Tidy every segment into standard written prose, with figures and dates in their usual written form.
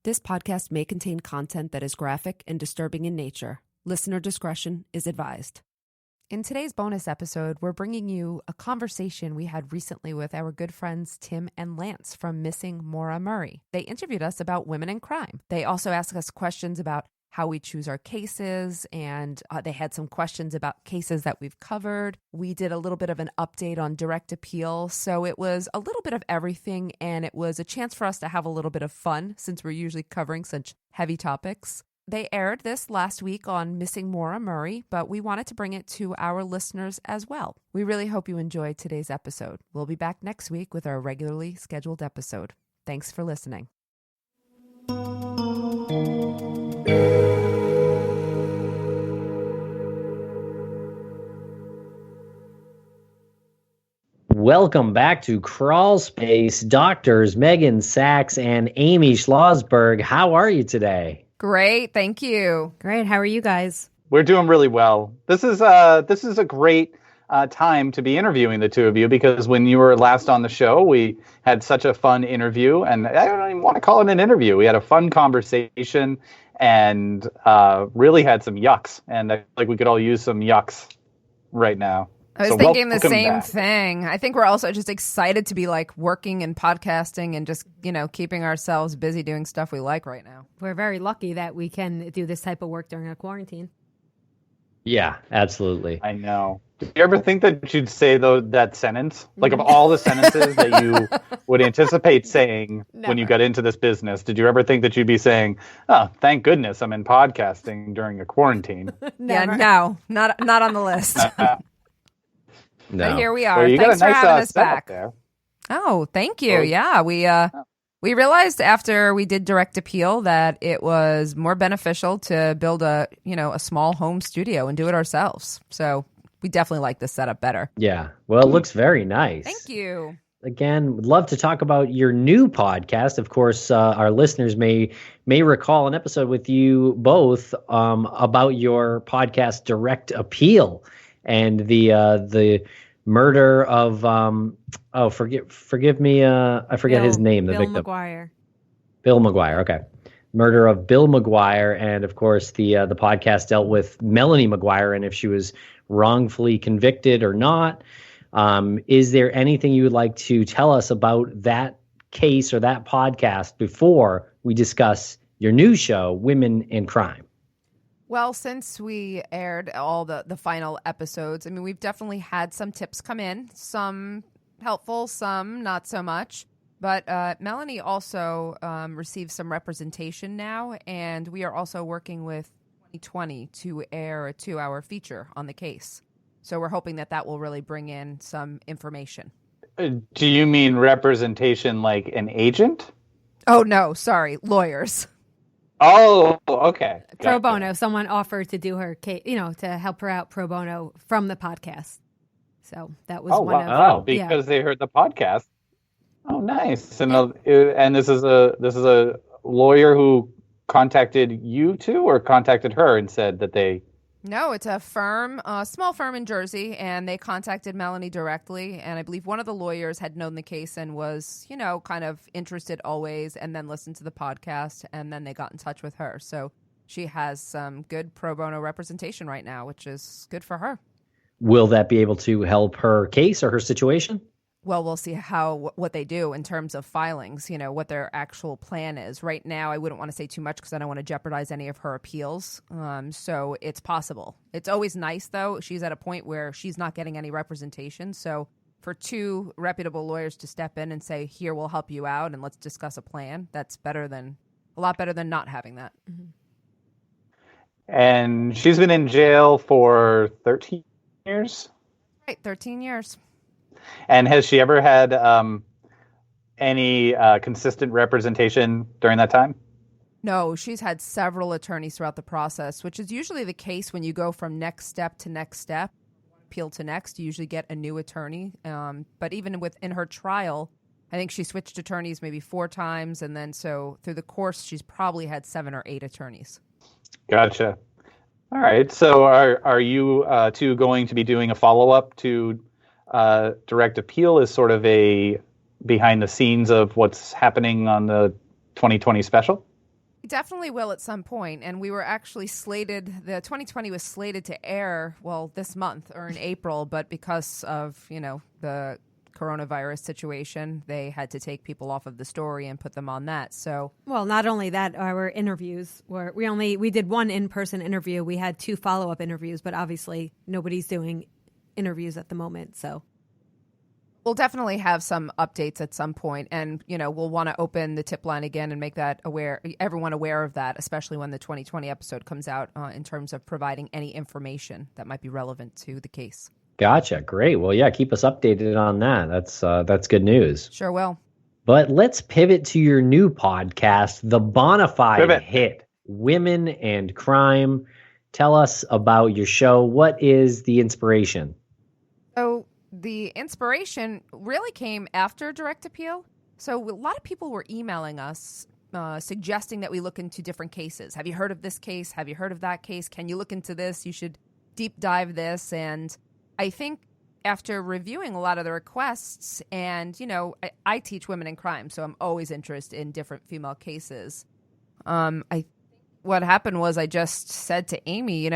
This podcast may contain content that is graphic and disturbing in nature. Listener discretion is advised. In today's bonus episode, we're bringing you a conversation we had recently with our good friends Tim and Lance from Missing Maura Murray. They interviewed us about women in crime. They also asked us questions about how we choose our cases, and they had some questions about cases that we've covered. We did a little bit of an update on direct appeal, so it was a little bit of everything, and it was a chance for us to have a little bit of fun since we're usually covering such heavy topics. They aired this last week on Missing Maura Murray, but we wanted to bring it to our listeners as well. We really hope you enjoyed today's episode. We'll be back next week with our regularly scheduled episode. Thanks for listening. Welcome back to Crawlspace. Doctors Meghan Sachs and Amy Shlosberg. How are you today? Great, thank you. Great. How are you guys? We're doing really well. This is a great time to be interviewing the two of you, because when you were last on the show, we had such a fun interview, and I don't even want to call it an interview. We had a fun conversation and really had some yucks, and I feel like we could all use some yucks right now. I was thinking the same thing. I think we're also just excited to be like working and podcasting and just, keeping ourselves busy doing stuff we like right now. We're very lucky that we can do this type of work during a quarantine. Yeah, absolutely. I know. Did you ever think that you'd say that sentence? Like, of all the sentences that you would anticipate saying when you got into this business, did you ever think that you'd be saying, "Oh, thank goodness I'm in podcasting during a quarantine"? Yeah, no, not on the list. No. But here we are. Well, Thanks for having us back. There. Oh, thank you. Yeah, we realized after we did direct appeal that it was more beneficial to build a small home studio and do it ourselves. So we definitely like this setup better. Yeah. Well, it looks very nice. Thank you. Again, would love to talk about your new podcast. Of course, our listeners may recall an episode with you both about your podcast Direct Appeal and the murder of forgive me, I forget his name, the victim. Bill McGuire. Okay. Murder of Bill McGuire, and of course the podcast dealt with Melanie McGuire and if she was wrongfully convicted or not. Is there anything you would like to tell us about that case or that podcast before we discuss your new show, Women in Crime? Well, since we aired all the final episodes, I mean, we've definitely had some tips come in, some helpful, some not so much. But Melanie also received some representation now, and we are also working with 2020 to air a 2-hour feature on the case. So we're hoping that will really bring in some information. Do you mean representation like an agent? Oh, no, sorry, lawyers. Oh, okay. Pro bono. Someone offered to do her case, to help her out pro bono from the podcast. So that was because they heard the podcast. Oh, nice. And this is a lawyer who contacted you two or contacted her and said that they... No, it's a firm, a small firm in Jersey, and they contacted Melanie directly. And I believe one of the lawyers had known the case and was, kind of interested always, and then listened to the podcast, and then they got in touch with her. So she has some good pro bono representation right now, which is good for her. Will that be able to help her case or her situation? Well, we'll see what they do in terms of filings, what their actual plan is. Right now, I wouldn't want to say too much because I don't want to jeopardize any of her appeals. So it's possible. It's always nice, though. She's at a point where she's not getting any representation. So for two reputable lawyers to step in and say, here, we'll help you out and let's discuss a plan, that's a lot better than not having that. Mm-hmm. And she's been in jail for 13 years? Right, 13 years. And has she ever had any consistent representation during that time? No, she's had several attorneys throughout the process, which is usually the case when you go from next step to next step, appeal to next, you usually get a new attorney. But even within her trial, I think she switched attorneys maybe 4 times. And then so through the course, she's probably had 7 or 8 attorneys. Gotcha. All right. So are you two going to be doing a follow-up to direct appeal as sort of a behind the scenes of what's happening on the 2020 special? Definitely will at some point. And we were actually the 2020 was slated to air, this month or in April, but because of, the coronavirus situation, they had to take people off of the story and put them on that. So, well, not only that, our interviews were, we did one in-person interview. We had 2 follow-up interviews, but obviously nobody's doing interviews at the moment. So we'll definitely have some updates at some point, and we'll want to open the tip line again and make that everyone aware of that, especially when the 2020 episode comes out, in terms of providing any information that might be relevant to the case. Gotcha. Great. Well, yeah, keep us updated on that. That's good news. Sure will. But let's pivot to your new podcast, the bonafide hit, Women and Crime. Tell us about your show. What is the inspiration? So the inspiration really came after Direct Appeal. So a lot of people were emailing us suggesting that we look into different cases. Have you heard of this case? Have you heard of that case? Can you look into this? You should deep dive this. And I think after reviewing a lot of the requests, and, I teach women in crime, so I'm always interested in different female cases. What happened was I just said to Amy,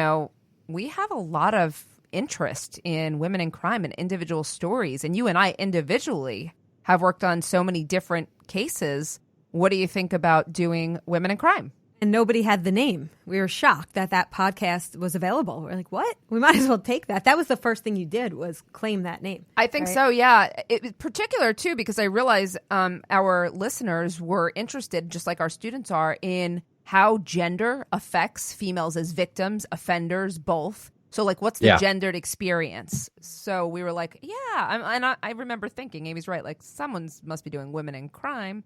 we have a lot of interest in women in crime and individual stories, and you and I individually have worked on so many different cases. What do you think about doing Women in Crime? And nobody had the name. We were shocked that podcast was available. We're like, what? We might as well take that. That was the first thing you did, was claim that name. I think so, yeah. It particular, too, because I realized our listeners were interested, just like our students are, in how gender affects females as victims, offenders, both. So, what's the gendered experience? So we were like, I remember thinking, Amy's right, someone must be doing Women in Crime.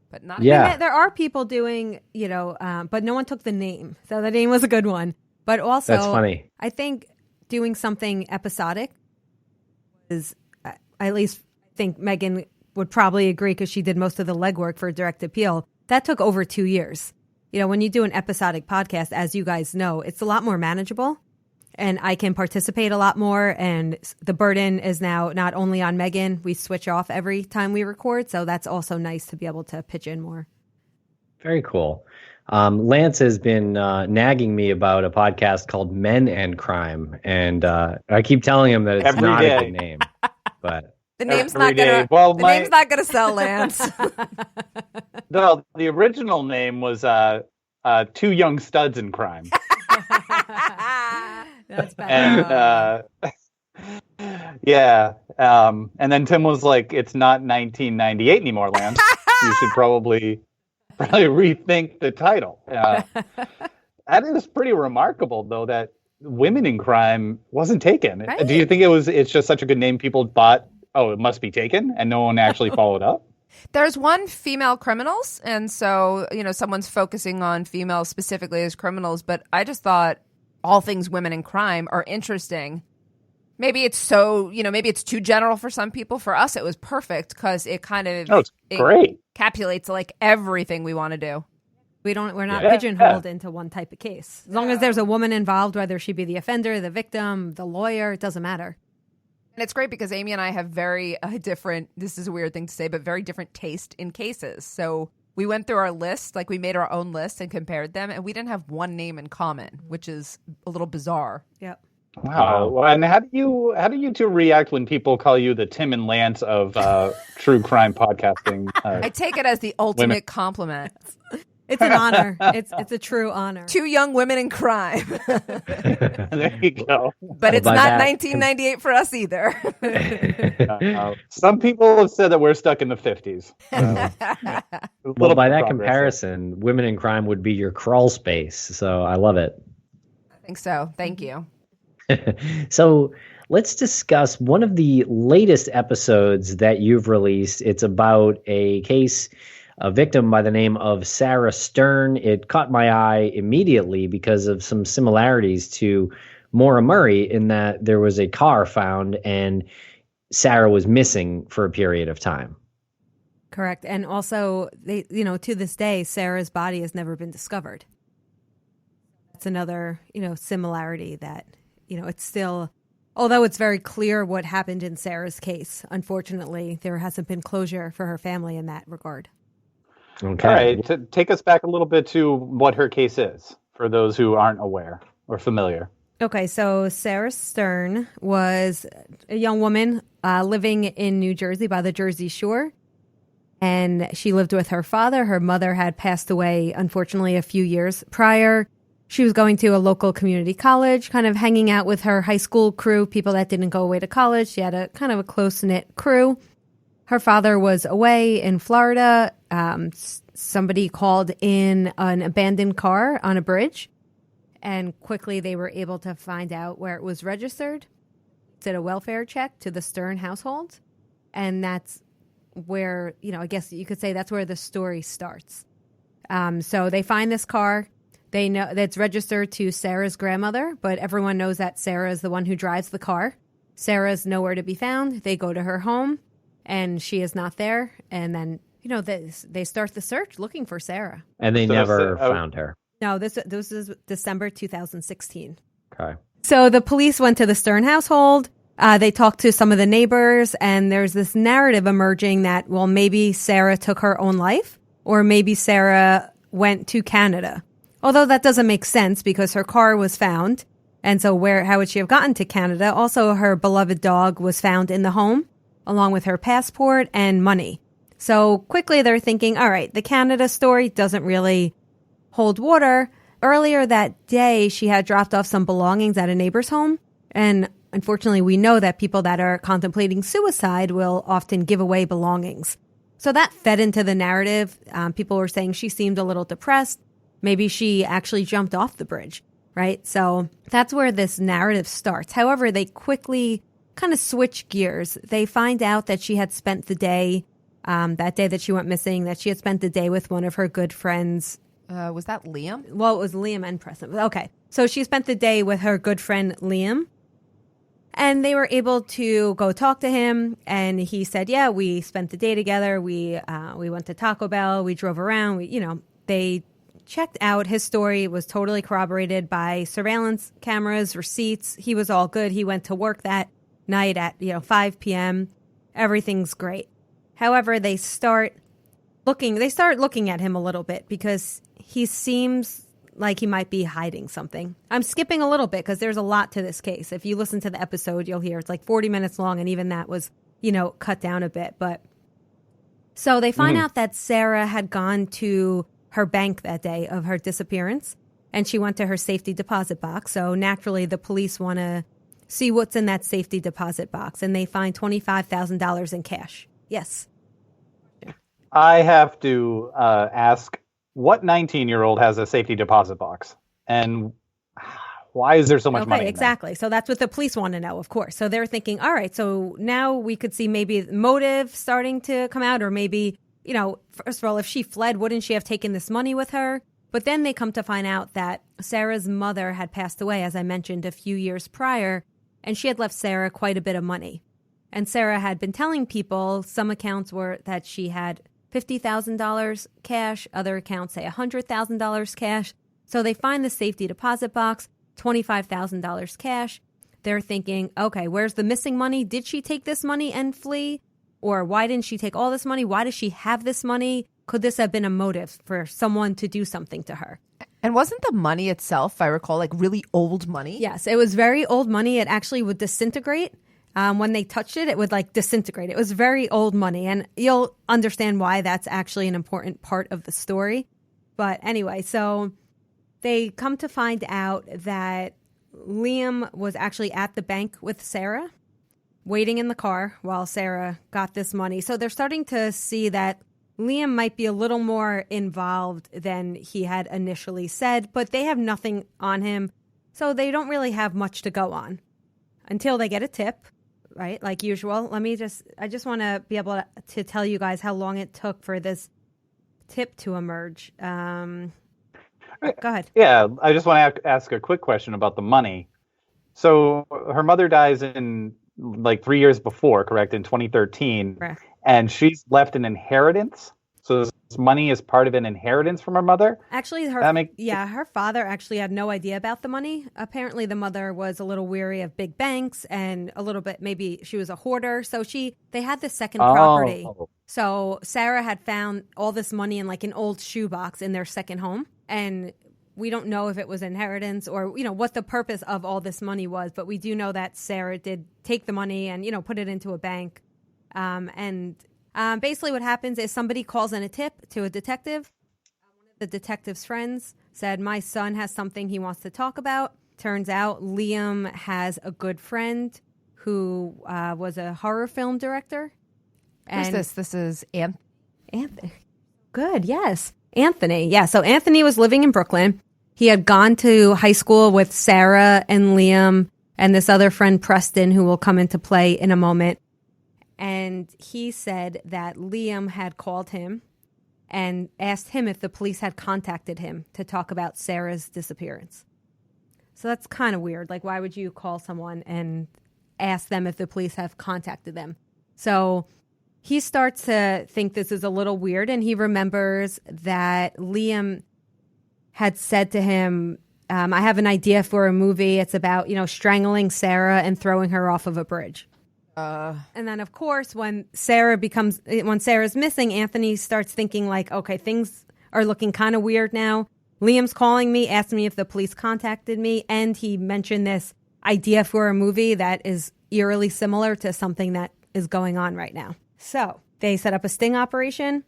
But not there are people doing, but no one took the name. So the name was a good one. But also, that's funny. I think doing something episodic is, I at least think Meghan would probably agree because she did most of the legwork for Direct Appeal. That took over 2 years. When you do an episodic podcast, as you guys know, it's a lot more manageable. And I can participate a lot more. And the burden is now not only on Meghan. We switch off every time we record. So that's also nice to be able to pitch in more. Very cool. Lance has been nagging me about a podcast called Men and Crime. And I keep telling him that it's not a good name. But the name's not gonna sell, Lance. No, the original name was Two Young Studs in Crime. That's bad. And and then Tim was like, "It's not 1998 anymore, Lance. You should probably rethink the title." That is pretty remarkable, though, that Women in Crime wasn't taken. Right. Do you think it's just such a good name people thought, oh, it must be taken, and no one actually followed up? There's one female criminals, and so, someone's focusing on females specifically as criminals, but I just thought all things women in crime are interesting. Maybe it's maybe it's too general for some people. For us, it was perfect because it kind of great. Encapsulates everything we want to do. We're not pigeonholed into one type of case. As long as there's a woman involved, whether she be the offender, the victim, the lawyer, it doesn't matter. And it's great because Amy and I have very different, this is a weird thing to say, but very different taste in cases. So we went through our list, we made our own list and compared them, and we didn't have one name in common, which is a little bizarre. Yep. Wow. And how do you two react when people call you the Tim and Lance of true crime podcasting? I take it as the ultimate compliment. It's an honor. It's a true honor. Two young women in crime. There you go. But it's not 1998 for us either. Some people have said that we're stuck in the 50s. Well, by that comparison, Women in Crime would be your crawl space. So I love it. I think so. Thank you. So let's discuss one of the latest episodes that you've released. It's about a case, a victim by the name of Sarah Stern. It caught my eye immediately because of some similarities to Maura Murray in that there was a car found and Sarah was missing for a period of time. Correct. And also, to this day, Sarah's body has never been discovered. That's another, similarity that, it's still, although it's very clear what happened in Sarah's case, unfortunately, there hasn't been closure for her family in that regard. Okay. All right. Take us back a little bit to what her case is for those who aren't aware or familiar. Okay, so Sarah Stern was a young woman living in New Jersey by the Jersey Shore. And she lived with her father. Her mother had passed away, unfortunately, a few years prior. She was going to a local community college, kind of hanging out with her high school crew, people that didn't go away to college. She had a kind of a close-knit crew. Her father was away in Florida. Somebody called in an abandoned car on a bridge, and quickly they were able to find out where it was registered. Did a welfare check to the Stern household, and that's where, I guess you could say that's where the story starts. So they find this car. They know that's registered to Sarah's grandmother, but everyone knows that Sarah is the one who drives the car. Sarah's nowhere to be found. They go to her home, and she is not there. And then, they start the search looking for Sarah. And they never found her. No, this is December 2016. Okay. So the police went to the Stern household. They talked to some of the neighbors, and there's this narrative emerging that, well, maybe Sarah took her own life, or maybe Sarah went to Canada. Although that doesn't make sense because her car was found. And so how would she have gotten to Canada? Also, her beloved dog was found in the home, along with her passport and money. So quickly they're thinking, all right, the Canada story doesn't really hold water. Earlier that day, she had dropped off some belongings at a neighbor's home. And unfortunately, we know that people that are contemplating suicide will often give away belongings. So that fed into the narrative. People were saying she seemed a little depressed. Maybe she actually jumped off the bridge, right? So that's where this narrative starts. However, they quickly kind of switch gears. They find out that she had spent the day, that day that she went missing, that she had spent the day with one of her good friends. Was that Liam? Well, it was Liam and Preston. Okay. So she spent the day with her good friend Liam. And they were able to go talk to him. And he said, yeah, we spent the day together. We went to Taco Bell. We drove around. They checked out. His story was totally corroborated by surveillance cameras, receipts. He was all good. He went to work that night at 5 p.m. Everything's great. However, they start looking at him a little bit because he seems like he might be hiding something. I'm skipping a little bit because there's a lot to this case. If you listen to the episode, you'll hear it's like 40 minutes long, and even that was, cut down a bit. But so they find out that Sarah had gone to her bank that day of her disappearance, and she went to her safety deposit box. So naturally, the police want to see what's in that safety deposit box, and they find $25,000 in cash. Yes. I have to ask, what 19-year-old has a safety deposit box? And why is there so much money in exactly. So that's what the police want to know, of course. So they're thinking, all right, so now we could see maybe motive starting to come out, or maybe, first of all, if she fled, wouldn't she have taken this money with her? But then they come to find out that Sarah's mother had passed away, as I mentioned, a few years prior, and she had left Sarah quite a bit of money. And Sarah had been telling people, some accounts were that she had $50,000 cash, other accounts say $100,000 cash. So they find the safety deposit box, $25,000 cash. They're thinking, okay, where's the missing money? Did she take this money and flee? Or why didn't she take all this money? Why does she have this money? Could this have been a motive for someone to do something to her? And wasn't the money itself, if I recall, like really old money? Yes, it was very old money. It actually would disintegrate. When they touched it, it would disintegrate. It was very old money, and you'll understand why that's actually an important part of the story. But anyway, so they come to find out that Liam was actually at the bank with Sarah, waiting in the car while Sarah got this money. So they're starting to see that Liam might be a little more involved than he had initially said, but they have nothing on him, so they don't really have much to go on until they get a tip. Right, like usual. I just want to be able to tell you guys how long it took for this tip to emerge. Go ahead. Yeah, I just want to ask a quick question about the money. So her mother dies in 3 years before, correct? In 2013. Correct. And she's left an inheritance? So this money is part of an inheritance from her mother? Actually, her father actually had no idea about the money. Apparently, the mother was a little weary of big banks and a little bit, maybe she was a hoarder. So they had the second property. So Sarah had found all this money in like an old shoebox in their second home. And we don't know if it was inheritance or, what the purpose of all this money was. But we do know that Sarah did take the money and, put it into a bank. Basically what happens is somebody calls in a tip to a detective. One of the detective's friends said, my son has something he wants to talk about. Turns out Liam has a good friend who was a horror film director. Who's this? This is Anthony. Good, yes. Anthony. Yeah, so Anthony was living in Brooklyn. He had gone to high school with Sarah and Liam and this other friend, Preston, who will come into play in a moment. And he said that Liam had called him and asked him if the police had contacted him to talk about Sarah's disappearance. So that's kind of weird. Like, why would you call someone and ask them if the police have contacted them? So he starts to think this is a little weird, and he remembers that Liam had said to him, I have an idea for a movie. It's about, strangling Sarah and throwing her off of a bridge. And then, of course, when Sarah's missing, Anthony starts thinking like, okay, things are looking kind of weird now. Liam's calling me, asking me if the police contacted me, and he mentioned this idea for a movie that is eerily similar to something that is going on right now. So they set up a sting operation.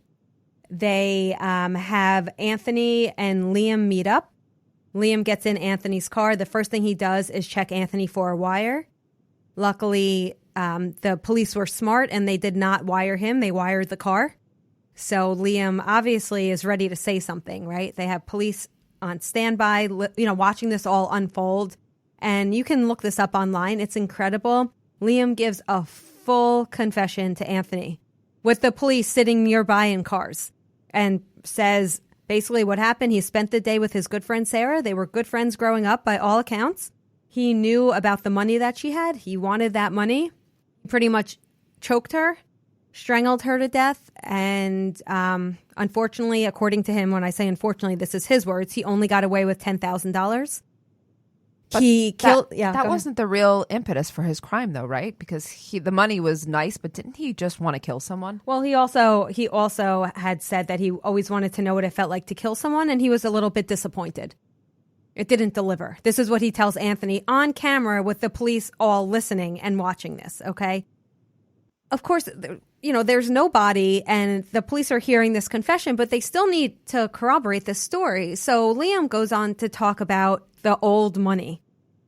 They have Anthony and Liam meet up. Liam gets in Anthony's car. The first thing he does is check Anthony for a wire. Luckily, the police were smart and they did not wire him. They wired the car. So Liam obviously is ready to say something, right? They have police on standby, watching this all unfold. And you can look this up online. It's incredible. Liam gives a full confession to Anthony with the police sitting nearby in cars and says basically what happened. He spent the day with his good friend Sarah. They were good friends growing up by all accounts. He knew about the money that she had. He wanted that money. He pretty much choked her, strangled her to death. And unfortunately, according to him, when I say unfortunately, this is his words, he only got away with $10,000. He killed. That wasn't the real impetus for his crime, though, right? Because the money was nice, but didn't he just want to kill someone? Well, he also had said that he always wanted to know what it felt like to kill someone, and he was a little bit disappointed. It didn't deliver. This is what he tells Anthony on camera with the police all listening and watching this. Okay. Of course, there's no body, and the police are hearing this confession, but they still need to corroborate this story. So Liam goes on to talk about the old money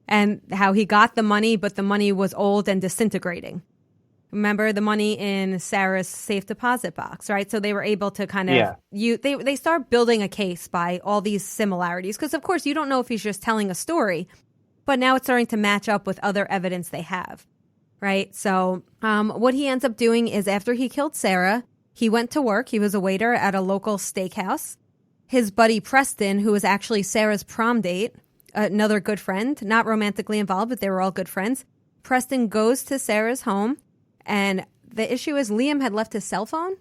and how he got the money, but the money was old and disintegrating. Remember the money in Sarah's safe deposit box, right? So they were able to kind of, they start building a case by all these similarities. Because, of course, you don't know if he's just telling a story, but now it's starting to match up with other evidence they have, right? So what he ends up doing is after he killed Sarah, he went to work. He was a waiter at a local steakhouse. His buddy Preston, who was actually Sarah's prom date, another good friend, not romantically involved, but they were all good friends. Preston goes to Sarah's home, and the issue is Liam had left his cell phone.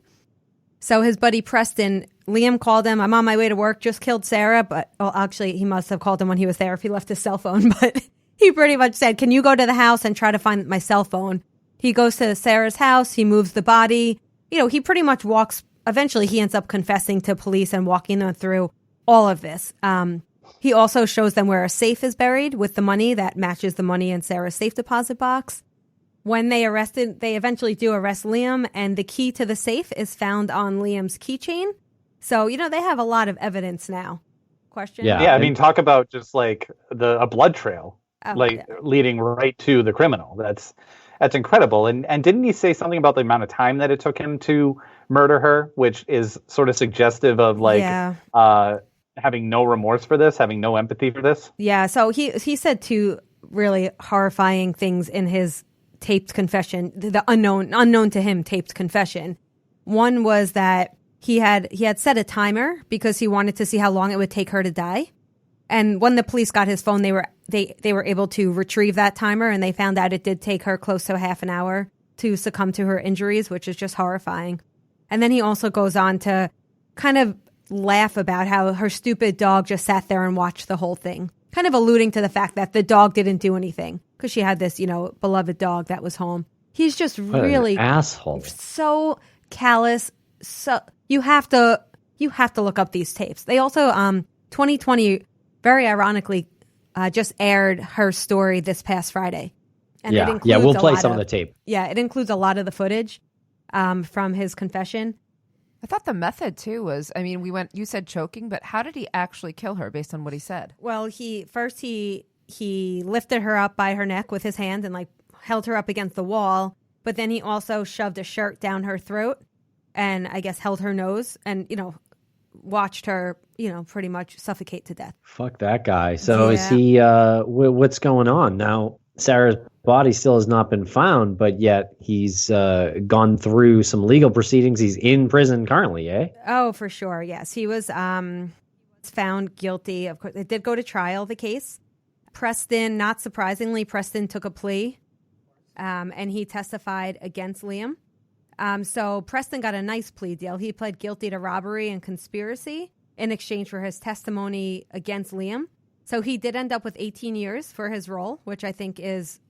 So his buddy Preston, Liam called him, I'm on my way to work, just killed Sarah. But actually, he must have called him when he was there if he left his cell phone. But he pretty much said, can you go to the house and try to find my cell phone? He goes to Sarah's house. He moves the body. He pretty much walks. Eventually, he ends up confessing to police and walking them through all of this. He also shows them where a safe is buried with the money that matches the money in Sarah's safe deposit box. When they eventually do arrest Liam, and the key to the safe is found on Liam's keychain. So, they have a lot of evidence now. Question? Yeah, I mean, talk about just like a blood trail, leading right to the criminal. That's incredible. And didn't he say something about the amount of time that it took him to murder her, which is sort of suggestive of having no remorse for this, having no empathy for this? Yeah, so he said two really horrifying things in his taped confession, the unknown to him taped confession. One was that he had set a timer because he wanted to see how long it would take her to die. And when the police got his phone, they were able to retrieve that timer, and they found out it did take her close to half an hour to succumb to her injuries, which is just horrifying. And then he also goes on to kind of laugh about how her stupid dog just sat there and watched the whole thing, kind of alluding to the fact that the dog didn't do anything because she had this, beloved dog that was home. He's just really an asshole. So callous. So you have to look up these tapes. They also 2020 very ironically just aired her story this past Friday. And it includes we'll play some of the tape. Yeah, it includes a lot of the footage from his confession. I thought the method too was, you said choking, but how did he actually kill her based on what he said? Well, he lifted her up by her neck with his hand and held her up against the wall, but then he also shoved a shirt down her throat and I guess held her nose and, watched her, pretty much suffocate to death. Fuck that guy. So is he, what's going on? Now, Sarah's body still has not been found, but yet he's gone through some legal proceedings. He's in prison currently, eh? Oh, for sure. Yes. He was found guilty. Of course, it did go to trial, the case. Preston, not surprisingly, took a plea and he testified against Liam. So Preston got a nice plea deal. He pled guilty to robbery and conspiracy in exchange for his testimony against Liam. So he did end up with 18 years for his role, which I think is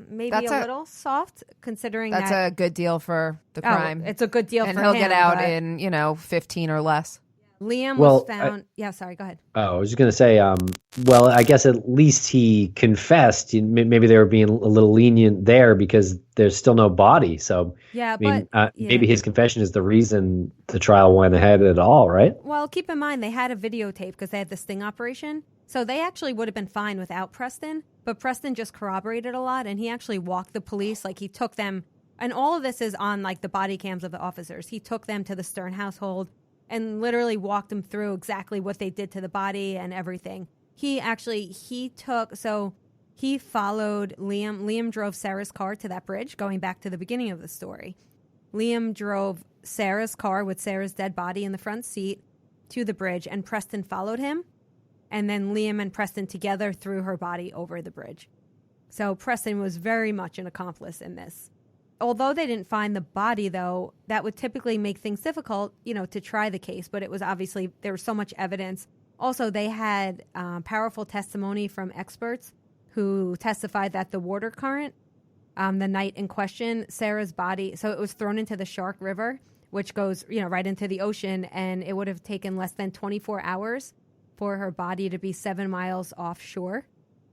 maybe a little soft considering that's a good deal for the crime. It's a good deal for him. And he'll get out in, 15 or less. Liam was found. Sorry, go ahead. Oh, I was just going to say, I guess at least he confessed. Maybe they were being a little lenient there because there's still no body. So, maybe his confession is the reason the trial went ahead at all, right? Well, keep in mind, they had a videotape because they had the sting operation. So they actually would have been fine without Preston. But Preston just corroborated a lot, and he actually walked the police. He took them, and all of this is on, the body cams of the officers. He took them to the Stern household and literally walked them through exactly what they did to the body and everything. He followed Liam. Liam drove Sarah's car to that bridge, going back to the beginning of the story. Liam drove Sarah's car with Sarah's dead body in the front seat to the bridge, and Preston followed him. And then Liam and Preston together threw her body over the bridge. So Preston was very much an accomplice in this. Although they didn't find the body, though, that would typically make things difficult, to try the case. But it was obviously, there was so much evidence. Also, they had powerful testimony from experts who testified that the water current, the night in question, Sarah's body, so it was thrown into the Shark River, which goes, right into the ocean. And it would have taken less than 24 hours for her body to be 7 miles offshore.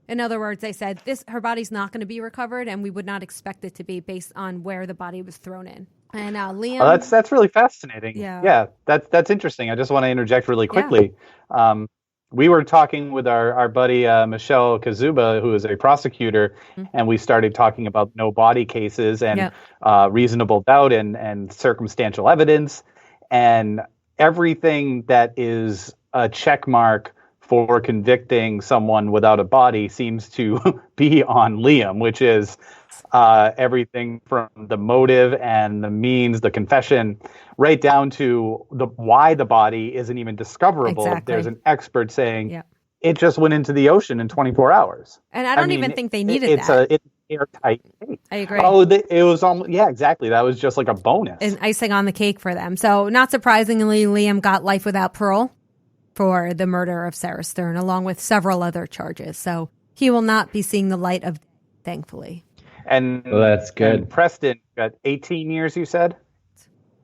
In other words, they said her body's not going to be recovered, and we would not expect it to be based on where the body was thrown in. And Liam, that's really fascinating. Yeah, that's interesting. I just want to interject really quickly. Yeah. We were talking with our buddy Michelle Kazuba, who is a prosecutor, and we started talking about no body cases and reasonable doubt and circumstantial evidence, and everything that is a check mark for convicting someone without a body seems to be on Liam, which is everything from the motive and the means, the confession, right down to why the body isn't even discoverable. Exactly. There's an expert saying it just went into the ocean in 24 hours. And I don't even think they needed that. It's an airtight case. I agree. Oh, it was almost, exactly. That was just like a bonus. An icing on the cake for them. So not surprisingly, Liam got life without parole for the murder of Sarah Stern, along with several other charges. So he will not be seeing the light of day, thankfully. And that's good. And Preston got 18 years, you said?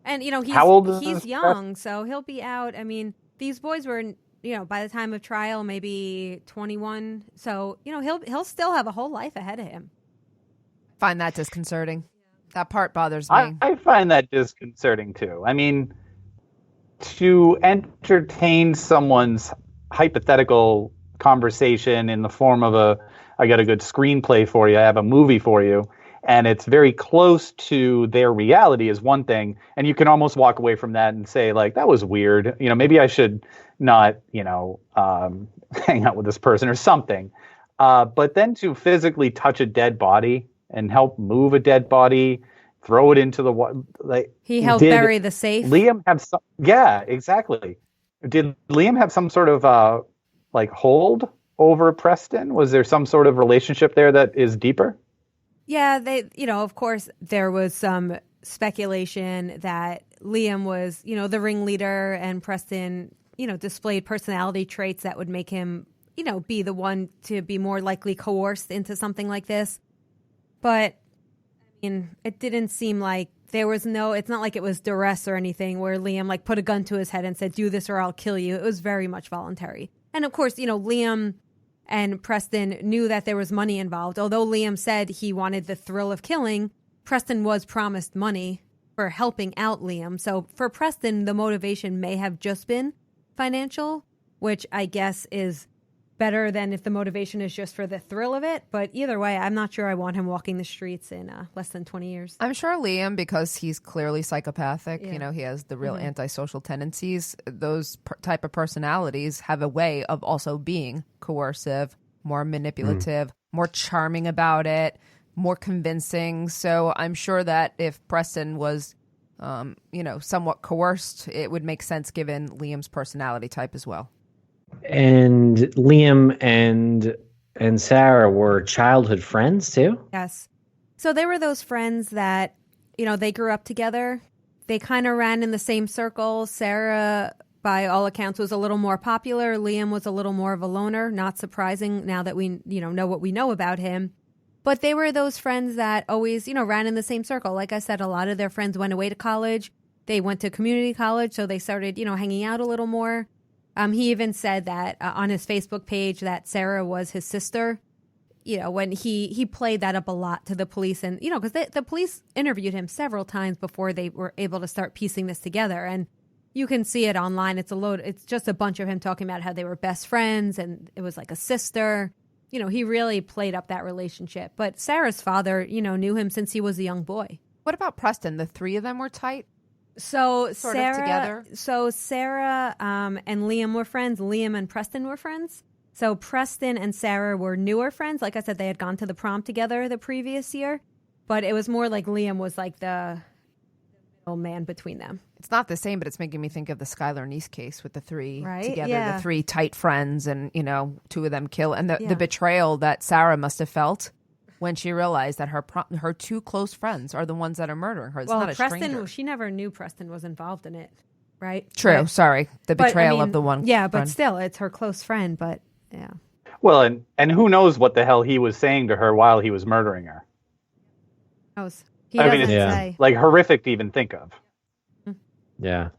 And, how old is he's young, so he'll be out. I mean, these boys were, by the time of trial, maybe 21. So, he'll still have a whole life ahead of him. Find that disconcerting. That part bothers me. I find that disconcerting, too. I mean, to entertain someone's hypothetical conversation in the form of I got a good screenplay for you, I have a movie for you, and it's very close to their reality is one thing, and you can almost walk away from that and say, that was weird. Maybe I should not, hang out with this person or something. But then to physically touch a dead body and help move a dead body, throw it into the water. He helped bury the safe. Liam have some, exactly. Did Liam have some sort of hold over Preston? Was there some sort of relationship there that is deeper? Yeah, they, of course, there was some speculation that Liam was, the ringleader, and Preston, displayed personality traits that would make him, be the one to be more likely coerced into something like this. But it didn't seem like there was it's not like it was duress or anything where Liam like put a gun to his head and said, do this or I'll kill you. It was very much voluntary. And of course, Liam and Preston knew that there was money involved. Although Liam said he wanted the thrill of killing, Preston was promised money for helping out Liam. So for Preston, the motivation may have just been financial, which I guess is better than if the motivation is just for the thrill of it. But either way, I'm not sure I want him walking the streets in less than 20 years. I'm sure Liam, because he's clearly psychopathic, he has the real antisocial tendencies. Those type of personalities have a way of also being coercive, more manipulative, more charming about it, more convincing. So I'm sure that if Preston was, somewhat coerced, it would make sense given Liam's personality type as well. And Liam and Sarah were childhood friends too? Yes. So they were those friends that, they grew up together. They kind of ran in the same circle. Sarah, by all accounts, was a little more popular. Liam was a little more of a loner. Not surprising now that we, know what we know about him. But they were those friends that always, ran in the same circle. Like I said, a lot of their friends went away to college. They went to community college, so they started, hanging out a little more. He even said that on his Facebook page that Sarah was his sister, when he played that up a lot to the police. And, because the police interviewed him several times before they were able to start piecing this together. And you can see it online. It's just a bunch of him talking about how they were best friends and it was like a sister. He really played up that relationship. But Sarah's father, knew him since he was a young boy. What about Preston? The three of them were tight? So sort of together. So Sarah and Liam were friends. Liam and Preston were friends. So Preston and Sarah were newer friends. Like I said, they had gone to the prom together the previous year. But it was more like Liam was like the middle man between them. It's not the same, but it's making me think of the Skylar Niece case with the three together, Yeah. the three tight friends, and two of them kill, and the betrayal that Sarah must have felt when she realized that her two close friends are the ones that are murdering her. It's not a stranger. She never knew Preston was involved in it, right? True. But, sorry, the betrayal of the one. Yeah, but friend. still, it's her close friend. But yeah. Well, and who knows what the hell he was saying to her while he was murdering her? He doesn't it's say. like horrific to even think of. Yeah.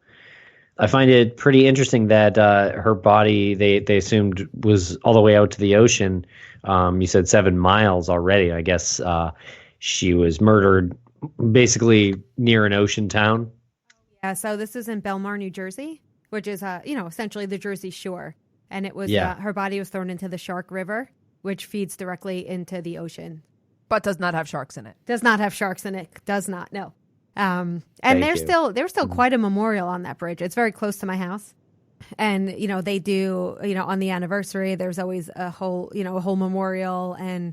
I find it pretty interesting that her body, they assumed, was all the way out to the ocean. You said 7 miles already. I guess she was murdered basically near an ocean town. Yeah, so this is in Belmar, New Jersey, which is, essentially the Jersey Shore. And it was her body was thrown into the Shark River, which feeds directly into the ocean. But does not have sharks in it. Does not have sharks in it. Does not, no. And there's still quite a memorial on that bridge. It's very close to my house. And, they do, on the anniversary, there's always a whole memorial. And,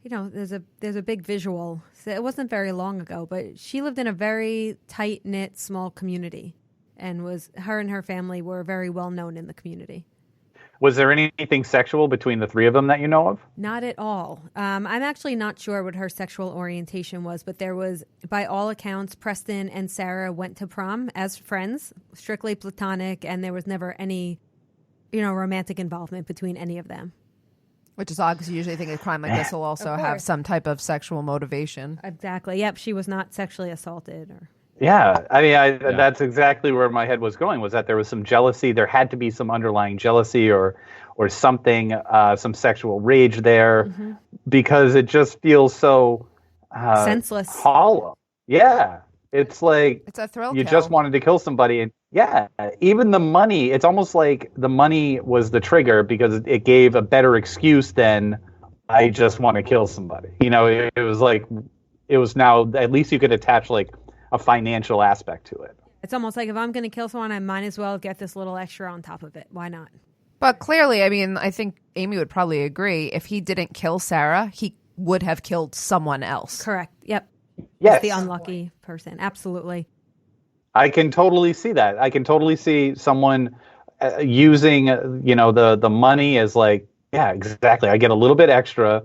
there's a big visual. So it wasn't very long ago, but she lived in a very tight-knit, small community. And her and her family were very well known in the community. Was there anything sexual between the three of them that you know of? Not at all. I'm actually not sure what her sexual orientation was, but there was, by all accounts, Preston and Sarah went to prom as friends, strictly platonic, and there was never any, romantic involvement between any of them. Which is odd because you usually think a crime like this will also have some type of sexual motivation. Exactly. Yep. She was not sexually assaulted or... Yeah, I mean, that's exactly where my head was going, was that there was some jealousy. There had to be some underlying jealousy or something, some sexual rage there, because it just feels so senseless, hollow. Yeah, it's like it's a thrill. You just wanted to kill somebody, and even the money. It's almost like the money was the trigger because it gave a better excuse than I just want to kill somebody. It was like it was now at least you could attach like a financial aspect to it. It's almost like if I'm going to kill someone, I might as well get this little extra on top of it. Why not? But clearly, I mean, I think Amy would probably agree. If he didn't kill Sarah, he would have killed someone else. Correct. Yep. Yes. The unlucky person. Absolutely. I can totally see that. I can totally see someone using, the money as like, yeah, exactly. I get a little bit extra.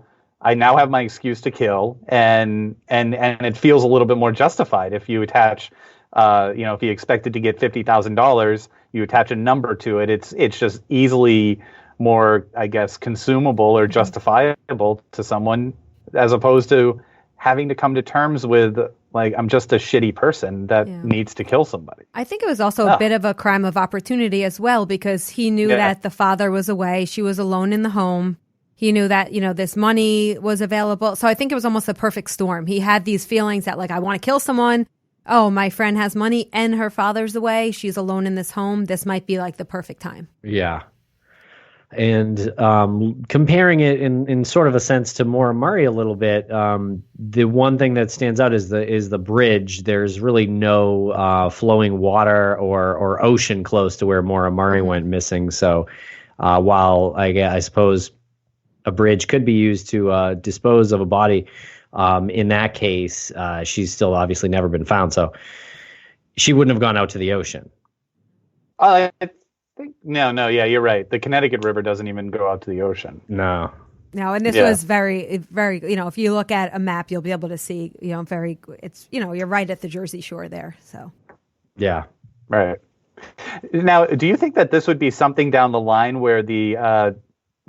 I now have my excuse to kill, and it feels a little bit more justified if you attach, if you expected to get $50,000, you attach a number to it. It's just easily more, I guess, consumable or justifiable to someone, as opposed to having to come to terms with, like, I'm just a shitty person that needs to kill somebody. I think it was also a bit of a crime of opportunity as well, because he knew that the father was away. She was alone in the home. He knew that, this money was available. So I think it was almost a perfect storm. He had these feelings that, like, I want to kill someone. Oh, my friend has money and her father's away. She's alone in this home. This might be like the perfect time. Yeah. And comparing it in sort of a sense to Maura Murray a little bit, the one thing that stands out is the bridge. There's really no flowing water or ocean close to where Maura Murray went missing. So while I suppose a bridge could be used to dispose of a body, in that case, she's still obviously never been found. So she wouldn't have gone out to the ocean. I think no, yeah, you're right. The Connecticut River doesn't even go out to the ocean. No, and this was very, very, if you look at a map, you'll be able to see, it's, you're right at the Jersey Shore there. So, yeah. Right. Now, do you think that this would be something down the line where the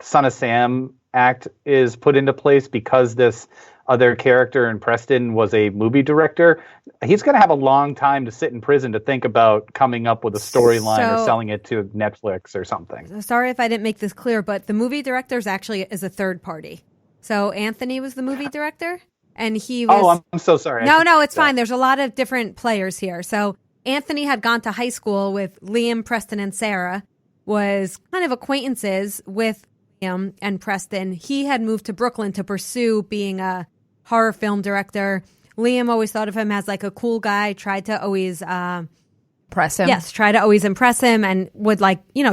Son of Sam Act is put into place because this other character in Preston was a movie director? He's going to have a long time to sit in prison to think about coming up with a storyline or selling it to Netflix or something. Sorry if I didn't make this clear, but the movie director is a third party. So Anthony was the movie director, and he was... Oh, I'm so sorry. No, it's fine. There's a lot of different players here. So Anthony had gone to high school with Liam, Preston, and Sarah, was kind of acquaintances with Liam and Preston. He had moved to Brooklyn to pursue being a horror film director. Liam always thought of him as like a cool guy, tried to always impress him. Yes, try to always impress him, and would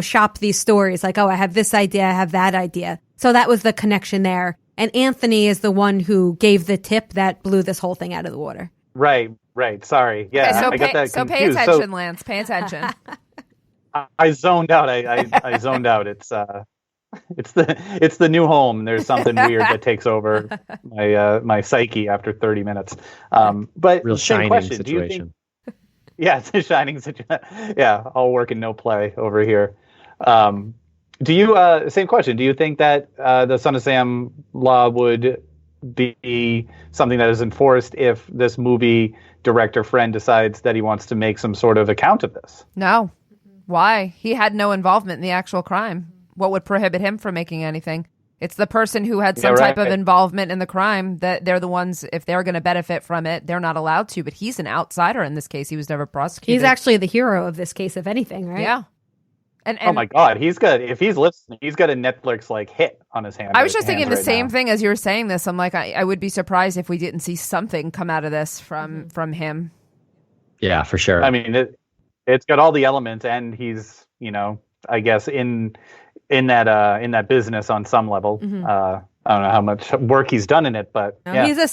shop these stories like, oh, I have this idea, I have that idea. So that was the connection there. And Anthony is the one who gave the tip that blew this whole thing out of the water. Right. Sorry. Yeah, okay, I got that so confused. pay attention, Lance. Pay attention. I zoned out. I zoned out. It's the new home. There's something weird that takes over my psyche after 30 minutes. But real same Shining question. situation. It's a Shining situation. Yeah, all work and no play over here. Same question. Do you think that the Son of Sam law would be something that is enforced if this movie director friend decides that he wants to make some sort of account of this? No. Why? He had no involvement in the actual crime. What would prohibit him from making anything? It's the person who had some type of involvement in the crime that they're the ones, if they're going to benefit from it, they're not allowed to. But he's an outsider in this case. He was never prosecuted. He's actually the hero of this case, if anything, right? Yeah. And oh my God, if he's listening, he's got a Netflix hit on his hand. I was just thinking the same thing as you were saying this. I'm like, I would be surprised if we didn't see something come out of this from him. Yeah, for sure. I mean, it's got all the elements, and he's, I guess in that business on some level. I don't know how much work he's done in it, but he's a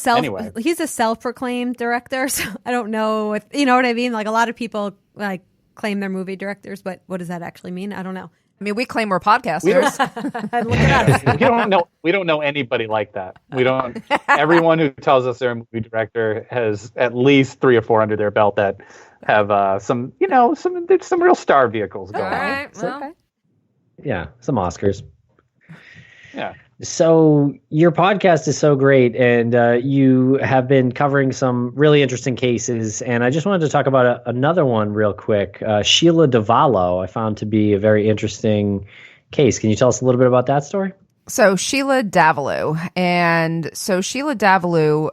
self-proclaimed director. So I don't know if, you know what I mean? Like, a lot of people like claim they're movie directors, but what does that actually mean? I don't know. I mean, we claim we're podcasters. Look at us. We don't know anybody like that. We don't. Everyone who tells us they're a movie director has at least 3 or 4 under their belt that have some real star vehicles going on. Right, well. Okay. Yeah, some Oscars. Yeah. So your podcast is so great, and you have been covering some really interesting cases. And I just wanted to talk about another one real quick. Sheila Davalo, I found to be a very interesting case. Can you tell us a little bit about that story? So Sheila Davalo,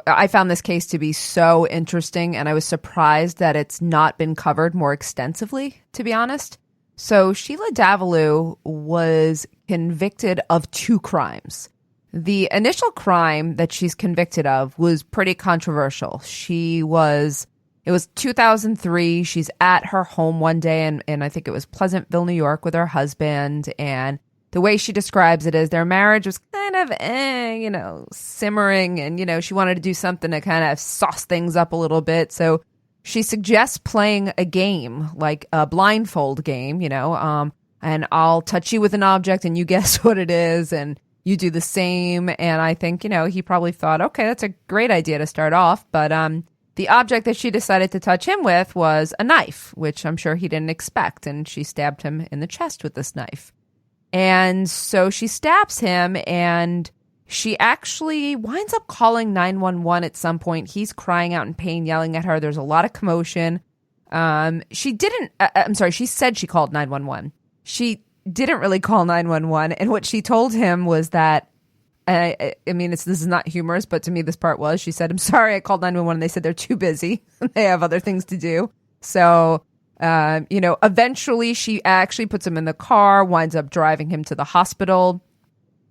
I found this case to be so interesting, and I was surprised that it's not been covered more extensively, to be honest. So Sheila Davalo was convicted of 2 crimes. The initial crime that she's convicted of was pretty controversial. It was 2003. She's at her home one day, and I think it was Pleasantville, New York, with her husband. And the way she describes it is their marriage was kind of, simmering. And, she wanted to do something to kind of sauce things up a little bit. So she suggests playing a game, like a blindfold game, and I'll touch you with an object and you guess what it is. And you do the same. And I think, he probably thought, okay, that's a great idea to start off. But the object that she decided to touch him with was a knife, which I'm sure he didn't expect. And she stabbed him in the chest with this knife. And so she stabs him, and she actually winds up calling 911 at some point. He's crying out in pain, yelling at her. There's a lot of commotion. She said she called 911. She didn't really call 911. And what she told him was that, this is not humorous, but to me this part was, she said, I'm sorry, I called 911 and they said they're too busy. They have other things to do. So, eventually she actually puts him in the car, winds up driving him to the hospital,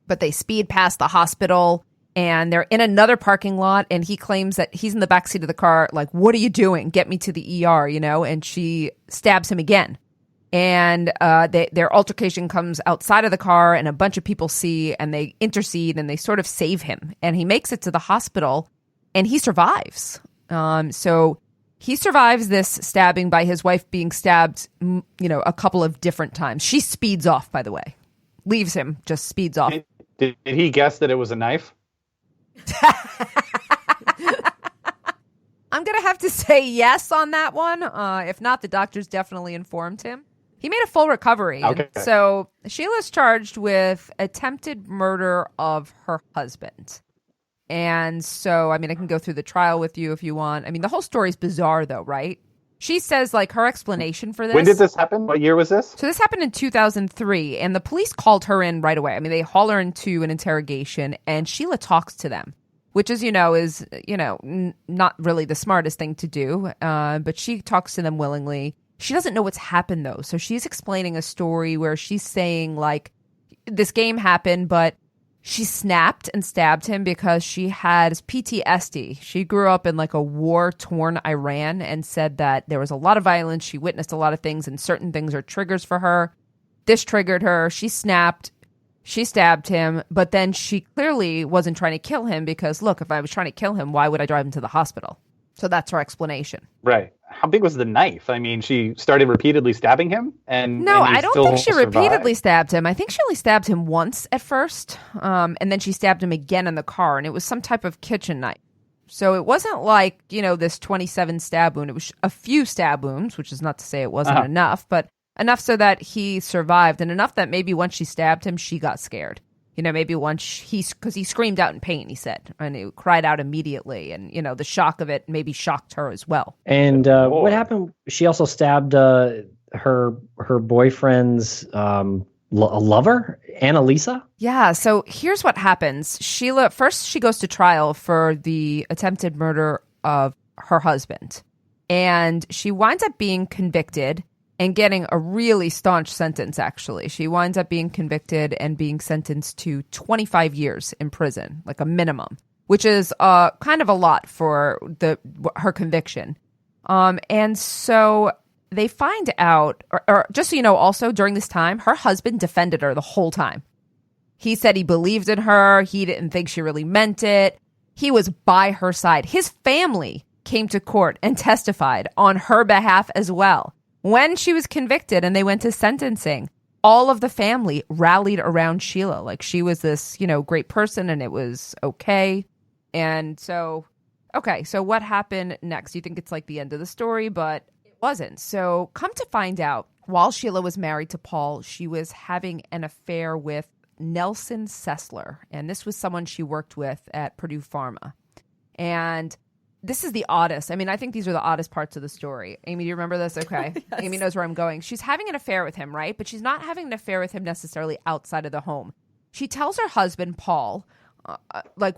but they speed past the hospital and they're in another parking lot, and he claims that he's in the backseat of the car, like, what are you doing? Get me to the ER, and she stabs him again. And their altercation comes outside of the car, and a bunch of people see, and they intercede, and they sort of save him. And he makes it to the hospital, and he survives. So he survives this stabbing by his wife being stabbed, a couple of different times. She speeds off, by the way. Leaves him, just speeds off. Did he guess that it was a knife? I'm going to have to say yes on that one. If not, the doctors definitely informed him. He made a full recovery. Okay. So Sheila's charged with attempted murder of her husband. And so, I can go through the trial with you if you want. The whole story's bizarre, though, right? She says, her explanation for this. When did this happen? What year was this? So this happened in 2003, and the police called her in right away. They haul her into an interrogation, and Sheila talks to them, which is not really the smartest thing to do. But she talks to them willingly. She doesn't know what's happened, though. So she's explaining a story where she's saying, this game happened, but she snapped and stabbed him because she had PTSD. She grew up in a war-torn Iran and said that there was a lot of violence. She witnessed a lot of things, and certain things are triggers for her. This triggered her. She snapped. She stabbed him, but then she clearly wasn't trying to kill him because, look, if I was trying to kill him, why would I drive him to the hospital? So that's her explanation. Right. How big was the knife? She started repeatedly stabbing him? No, I don't think she repeatedly stabbed him. I think she only stabbed him once at first, and then she stabbed him again in the car, and it was some type of kitchen knife. So it wasn't this 27 stab wound. It was a few stab wounds, which is not to say it wasn't enough, but enough so that he survived, and enough that maybe once she stabbed him, she got scared. Maybe once because he screamed out in pain, he said, and he cried out immediately. And, the shock of it maybe shocked her as well. And what happened? She also stabbed her boyfriend's lover, Annalisa? Yeah. So here's what happens. Sheila, first she goes to trial for the attempted murder of her husband. And she winds up being convicted and getting a really staunch sentence, actually. She winds up being convicted and being sentenced to 25 years in prison, a minimum, which is kind of a lot for her conviction. And so they find out, or just so you know, also during this time, her husband defended her the whole time. He said he believed in her. He didn't think she really meant it. He was by her side. His family came to court and testified on her behalf as well. When she was convicted and they went to sentencing, all of the family rallied around Sheila. She was this, great person and it was okay. And so, so what happened next? You think it's the end of the story, but it wasn't. So come to find out, while Sheila was married to Paul, she was having an affair with Nelson Sessler. And this was someone she worked with at Purdue Pharma. And this is the oddest. I think these are the oddest parts of the story. Amy, do you remember this? Okay. Yes. Amy knows where I'm going. She's having an affair with him, right? But she's not having an affair with him necessarily outside of the home. She tells her husband, Paul,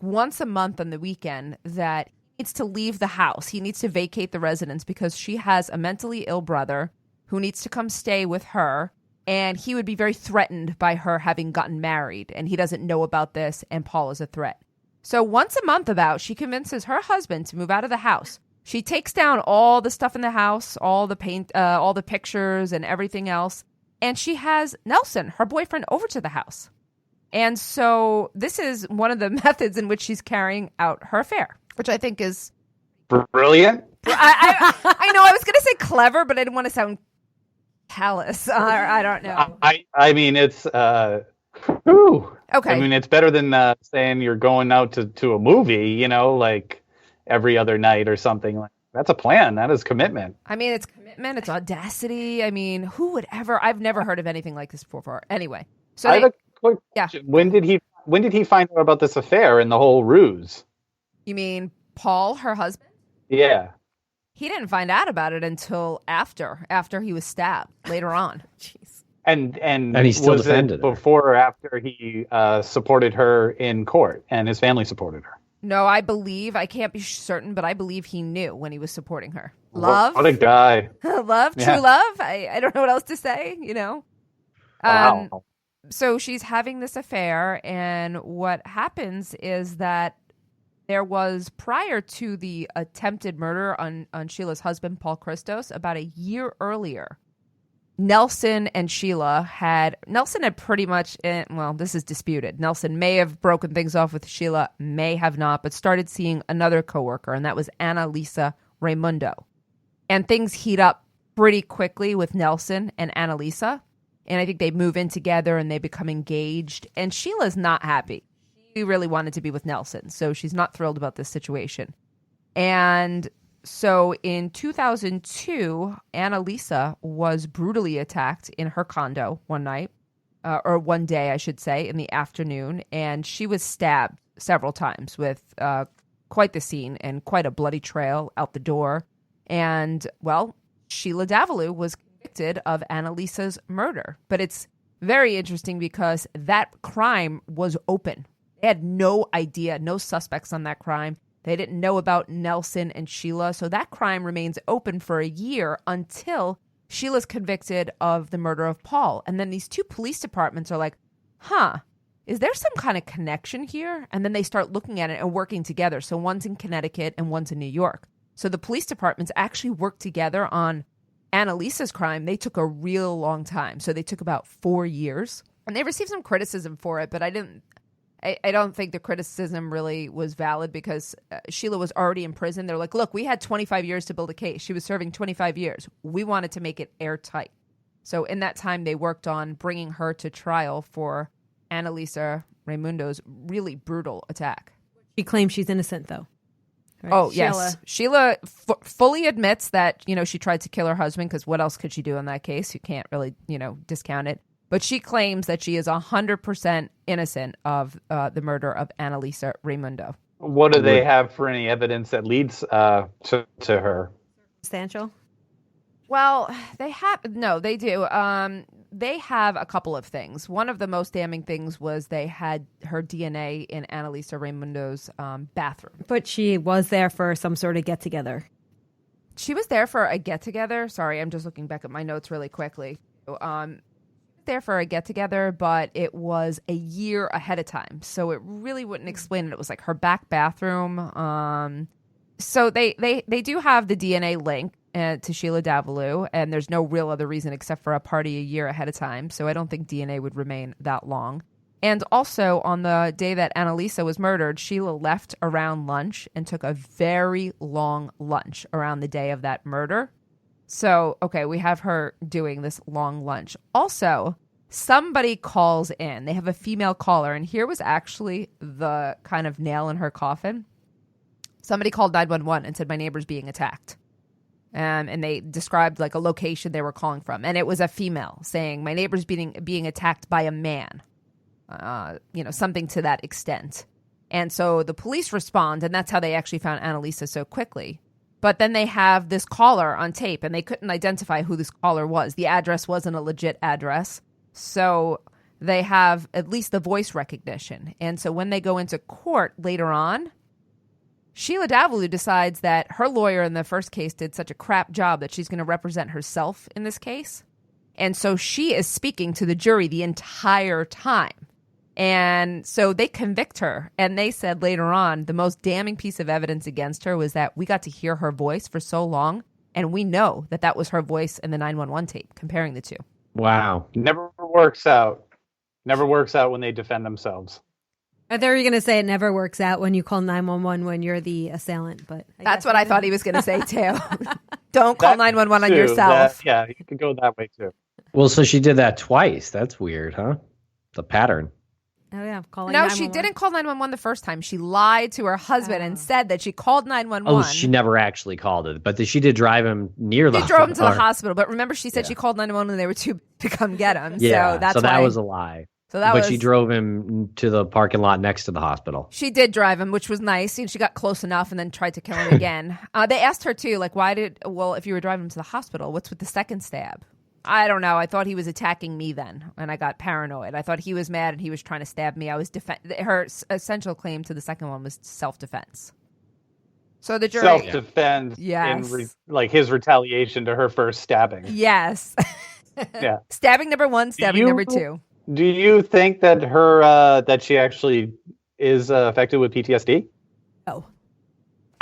once a month on the weekend that he needs to leave the house. He needs to vacate the residence because she has a mentally ill brother who needs to come stay with her. And he would be very threatened by her having gotten married. And he doesn't know about this. And Paul is a threat. So once a month she convinces her husband to move out of the house. She takes down all the stuff in the house, all the paint, all the pictures and everything else. And she has Nelson, her boyfriend, over to the house. And so this is one of the methods in which she's carrying out her affair, which I think is brilliant. I know I was going to say clever, but I didn't want to sound callous. I don't know. It's Ooh. Okay. I mean, it's better than saying you're going out to a movie, like every other night or something. Like that's a plan. That is commitment. I mean, it's commitment. It's audacity. I mean, who would ever? I've never heard of anything like this before. Anyway, so I have a quick question. When did he find out about this affair and the whole ruse? You mean Paul, her husband? Yeah. He didn't find out about it until after he was stabbed later on. Jeez. And he still was defended it her. before or after he supported her in court and his family supported her? No, I can't be certain, but I believe he knew when he was supporting her. Love? What a guy. Love, Yeah. true love. I don't know what else to say, Wow. So she's having this affair, and what happens is that there was, prior to the attempted murder on Sheila's husband, Paul Christos, about a year earlier, Nelson and Sheila had pretty much, this is disputed. Nelson may have broken things off with Sheila, may have not, but started seeing another coworker, and that was Annalisa Raimundo. And things heat up pretty quickly with Nelson and Annalisa. And I think they move in together and they become engaged. And Sheila's not happy. She really wanted to be with Nelson, so she's not thrilled about this situation. And so in 2002, Annalisa was brutally attacked in her condo one night, or one day, I should say, in the afternoon. And she was stabbed several times with quite the scene and quite a bloody trail out the door. And, well, Sheila Davalloo was convicted of Annalisa's murder. But it's very interesting because that crime was open. They had no idea, no suspects on that crime. They didn't know about Nelson and Sheila. So that crime remains open for a year until Sheila's convicted of the murder of Paul. And then these two police departments are like, is there some kind of connection here? And then they start looking at it and working together. So one's in Connecticut and one's in New York. So the police departments actually worked together on Annalisa's crime. They took a real long time. So they took about 4 years. And they received some criticism for it, but I don't think the criticism really was valid because Sheila was already in prison. They're like, look, we had 25 years to build a case. She was serving 25 years. We wanted to make it airtight. So in that time, they worked on bringing her to trial for Annalisa Raimundo's really brutal attack. She claims she's innocent, though. Right? Oh, yes. Sheila fully admits that, she tried to kill her husband because what else could she do in that case? You can't really, discount it. But she claims that she is 100% innocent of the murder of Annalisa Raimundo. What do they have for any evidence that leads to her? Substantial? Well, they do. They have a couple of things. One of the most damning things was they had her DNA in Annalisa Raimundo's bathroom. But she was there for some sort of get-together. She was there for a get-together. Sorry, I'm just looking back at my notes really quickly. There for a get-together, but it was a year ahead of time. So it really wouldn't explain it. It was like her back bathroom. So they do have the DNA link to Sheila Davalloo, and there's no real other reason except for a party a year ahead of time. So I don't think DNA would remain that long. And also on the day that Annalisa was murdered, Sheila left around lunch and took a very long lunch around the day of that murder. So, okay, we have her doing this long lunch. Also, somebody calls in. They have a female caller, and here was actually the kind of nail in her coffin. Somebody called 911 and said, my neighbor's being attacked. And they described like a location they were calling from. And it was a female saying, my neighbor's being attacked by a man. Something to that extent. And so the police respond, and that's how they actually found Annalisa so quickly. But then they have this caller on tape, and they couldn't identify who this caller was. The address wasn't a legit address. So they have at least the voice recognition. And so when they go into court later on, Sheila Davalloo decides that her lawyer in the first case did such a crap job that she's going to represent herself in this case. And so she is speaking to the jury the entire time. And so they convict her. And they said later on, the most damning piece of evidence against her was that we got to hear her voice for so long. And we know that that was her voice in the 911 tape, comparing the two. Wow. Never works out. Never works out when they defend themselves. I thought you were going to say it never works out when you call 911 when you're the assailant, but that's what I thought he was going to say too. Don't call 911 on yourself. Yeah, you could go that way too. Well, so she did that twice. That's weird, huh? The pattern. Oh, yeah. Calling No, 911. she didn't call 911 the first time. She lied to her husband and said that she called 911. Oh, she never actually called it, but she did drive him near the. She drove him to the hospital, but remember, she said she called 911 and they were too to come get him. Yeah, so that was a lie. But she drove him to the parking lot next to the hospital. She did drive him, which was nice. She got close enough and then tried to kill him again. They asked her too, like, if you were driving him to the hospital, what's with the second stab? I don't know. I thought he was attacking me then, and I got paranoid. I thought he was mad and he was trying to stab me. Her essential claim to the second one was self-defense. So the jury... Self-defense yes. in his retaliation to her first stabbing. Yes. Yeah. Stabbing number 1, stabbing number 2. Do you think that that she actually is affected with PTSD? Oh.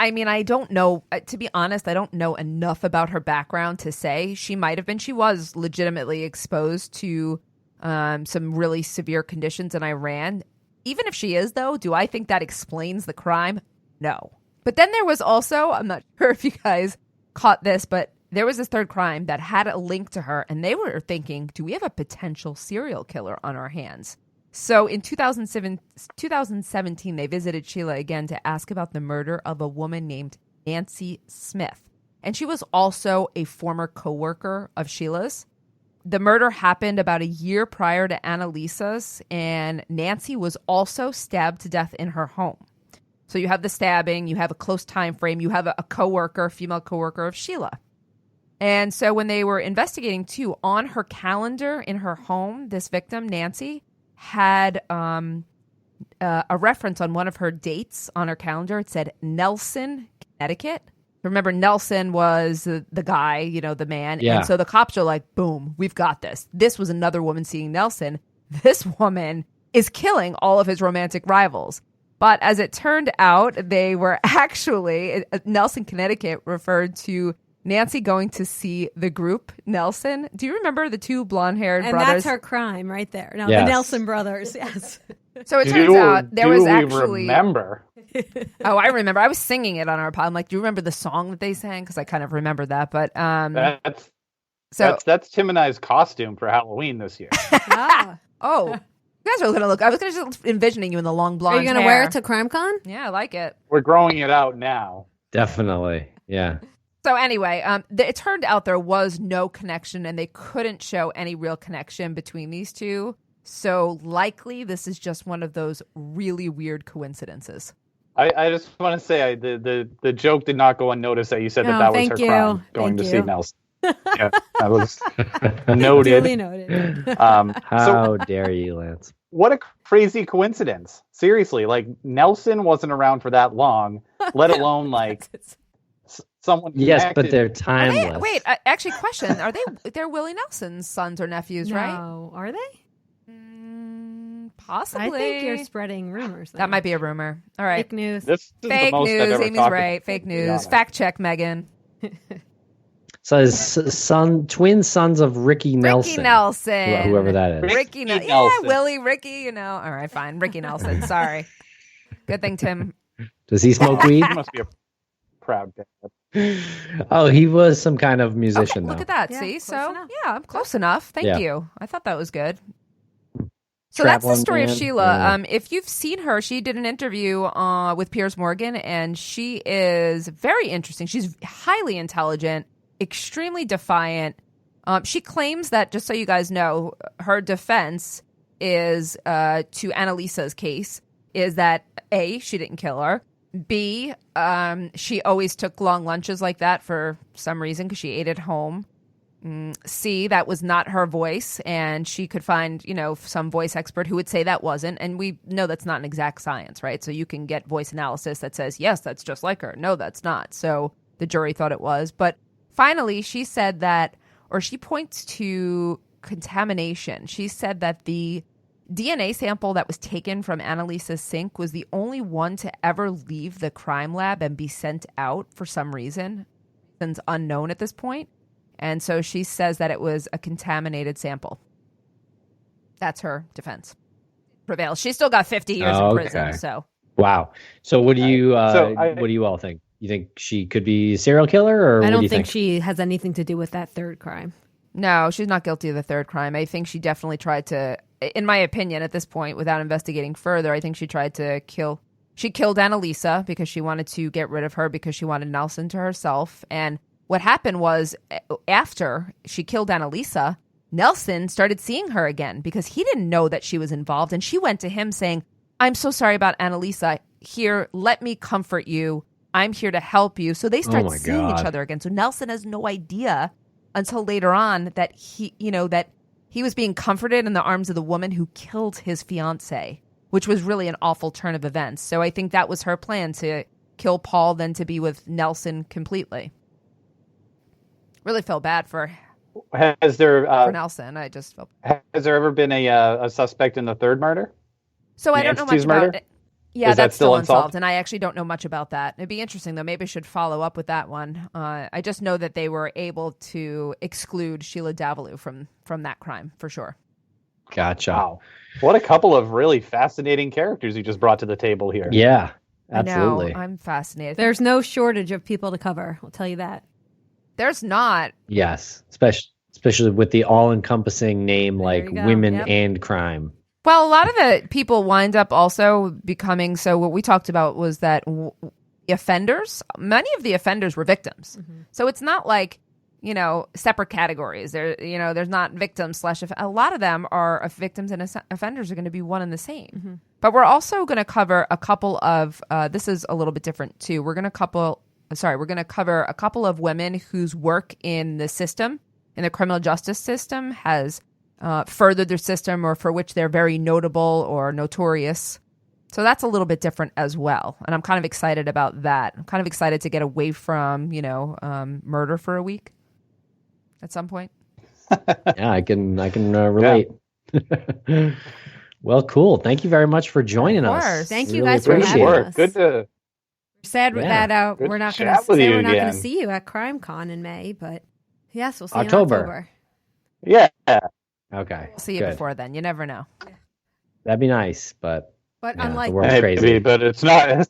I mean, I don't know. To be honest, I don't know enough about her background to say. She might have been. She was legitimately exposed to some really severe conditions in Iran. Even if she is, though, do I think that explains the crime? No. But then there was also, I'm not sure if you guys caught this, but there was this third crime that had a link to her, and they were thinking, do we have a potential serial killer on our hands? So in 2017, they visited Sheila again to ask about the murder of a woman named Nancy Smith. And she was also a former coworker of Sheila's. The murder happened about a year prior to Annalisa's, and Nancy was also stabbed to death in her home. So you have the stabbing, you have a close time frame, you have a coworker, female coworker of Sheila. And so when they were investigating, too, on her calendar in her home, this victim, Nancy, had a reference on one of her dates on her calendar. It said Nelson, Connecticut. Remember, Nelson was the guy, the man. Yeah. And so the cops are like, boom, we've got this. This was another woman seeing Nelson. This woman is killing all of his romantic rivals. But as it turned out, they were actually, Nelson, Connecticut referred to Nancy going to see the group Nelson. Do you remember the two blonde-haired brothers? And that's her crime right there. No, yes. The Nelson brothers, yes. So it turns out there was actually... remember? Oh, I remember. I was singing it on our pod. I'm like, do you remember the song that they sang? Because I kind of remember that. But that's Tim and I's costume for Halloween this year. Oh. You guys are going to look... I was just envisioning you in the long blonde hair. Are you going to wear it to CrimeCon? Yeah, I like it. We're growing it out now. Definitely, yeah. So anyway, it turned out there was no connection, and they couldn't show any real connection between these two. So likely this is just one of those really weird coincidences. I just want to say the joke did not go unnoticed that you said that was her crime, going to see Nelson. Yeah, that was noted. Duly noted. How dare you, Lance? What a crazy coincidence. Seriously, Nelson wasn't around for that long, let alone someone. Yes, but they're timeless. Actually, question: they're Willie Nelson's sons or nephews, right? No, are they? Possibly. I think you're spreading rumors. That might be a rumor. All right, fake news. This is fake the most news. I've ever Amy's talked right. about. Fake news. Fact check, Megan. So his twin sons of Ricky Nelson. Ricky Nelson. Whoever that is. Ricky Nelson. Yeah, Willie, Ricky, All right, fine. Ricky Nelson. Sorry. Good thing, Tim. Does he smoke weed? He must be a proud dad. Oh, he was some kind of musician, Look though. at that. Yeah, see? close So, enough. yeah, I'm close enough. Thank you. I thought that was good. So Traveling that's the story of band. Sheila. Yeah. If you've seen her, she did an interview with Piers Morgan, and she is very interesting. She's highly intelligent, extremely defiant. She claims that, just so you guys know, her defense is to Annalisa's case is that A, she didn't kill her. B, she always took long lunches like that for some reason because she ate at home. C, that was not her voice, and she could find, some voice expert who would say that wasn't. And we know that's not an exact science, right? So you can get voice analysis that says, yes, that's just like her. No, that's not. So the jury thought it was. But finally, she said that, or she points to contamination. She said that the DNA sample that was taken from Annalisa's sink was the only one to ever leave the crime lab and be sent out for some reason. Reasons unknown at this point. And so she says that it was a contaminated sample. That's her defense. Prevails. She's still got 50 years in prison. So wow. So what do you what do you all think? You think she could be a serial killer, or I what do don't you think she has anything to do with that third crime. no, she's not guilty of the third crime. I think she definitely tried to in my opinion, at this point, without investigating further, I think she tried to kill. She killed Annalisa because she wanted to get rid of her because she wanted Nelson to herself. And what happened was after she killed Annalisa, Nelson started seeing her again because he didn't know that she was involved. And she went to him saying, I'm so sorry about Annalisa. Here, let me comfort you. I'm here to help you. So they start seeing each other again. So Nelson has no idea until later on that he was being comforted in the arms of the woman who killed his fiance, which was really an awful turn of events. So I think that was her plan, to kill Paul, then to be with Nelson completely. Really felt bad for Nelson. I just felt. Has there ever been a suspect in the third murder? So I don't know much about it. Yeah, that's still unsolved, and I actually don't know much about that. It'd be interesting, though. Maybe I should follow up with that one. I just know that they were able to exclude Sheila Davalloo from that crime, for sure. Gotcha. Wow. What a couple of really fascinating characters you just brought to the table here. Yeah, absolutely. I know, I'm fascinated. There's no shortage of people to cover, I'll tell you that. There's not. Yes, especially with the all-encompassing name like women and crime. Well, a lot of the people wind up also becoming, so what we talked about was that the offenders, many of the offenders were victims. Mm-hmm. So it's not like, separate categories. There's not victims / a lot of them are victims and offenders are going to be one and the same. Mm-hmm. But we're also going to cover a couple of, this is a little bit different too. We're going to cover a couple of women whose work in the system, in the criminal justice system, has furthered their system, or for which they're very notable or notorious. So that's a little bit different as well. And I'm kind of excited about that. I'm kind of excited to get away from, murder for a week at some point. Yeah, I can relate. Yeah. Well, cool. Thank you very much for joining us. Thank you guys for having us. Good to. Sad that we're not going to see you at CrimeCon in May, but yes, we'll see you in October. Yeah. Okay. We'll see you before then. You never know. That'd be nice, but unlike the world's crazy. But it's not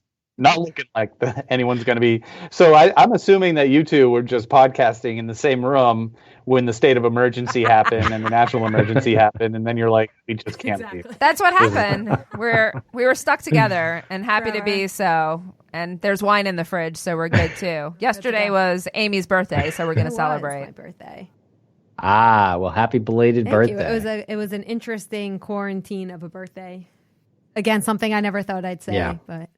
looking like anyone's going to be. So I'm assuming that you two were just podcasting in the same room when the state of emergency happened and the national emergency happened, and then you're like, we just can't be. That's what happened. We were stuck together and happy to be so. And there's wine in the fridge, so we're good too. Yesterday was Amy's birthday, so we're going to celebrate. My birthday. Ah, well, happy belated birthday. It was an interesting quarantine of a birthday. Again, something I never thought I'd say, but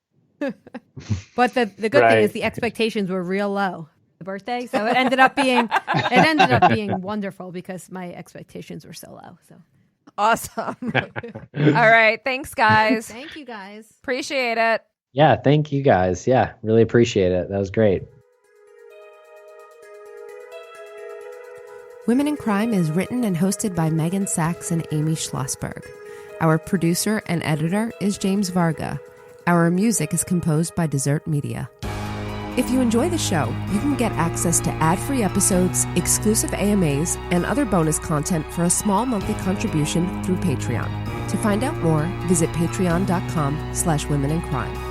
but the good thing is the expectations were real low. The birthday, so it ended up being wonderful because my expectations were so low. So awesome. All right, thanks guys. Thank you guys. Appreciate it. Yeah, thank you guys. Yeah, really appreciate it. That was great. Women in Crime is written and hosted by Megan Sachs and Amy Shlosberg. Our producer and editor is James Varga. Our music is composed by Desert Media. If you enjoy the show, you can get access to ad-free episodes, exclusive AMAs, and other bonus content for a small monthly contribution through Patreon. To find out more, visit patreon.com/womenincrime.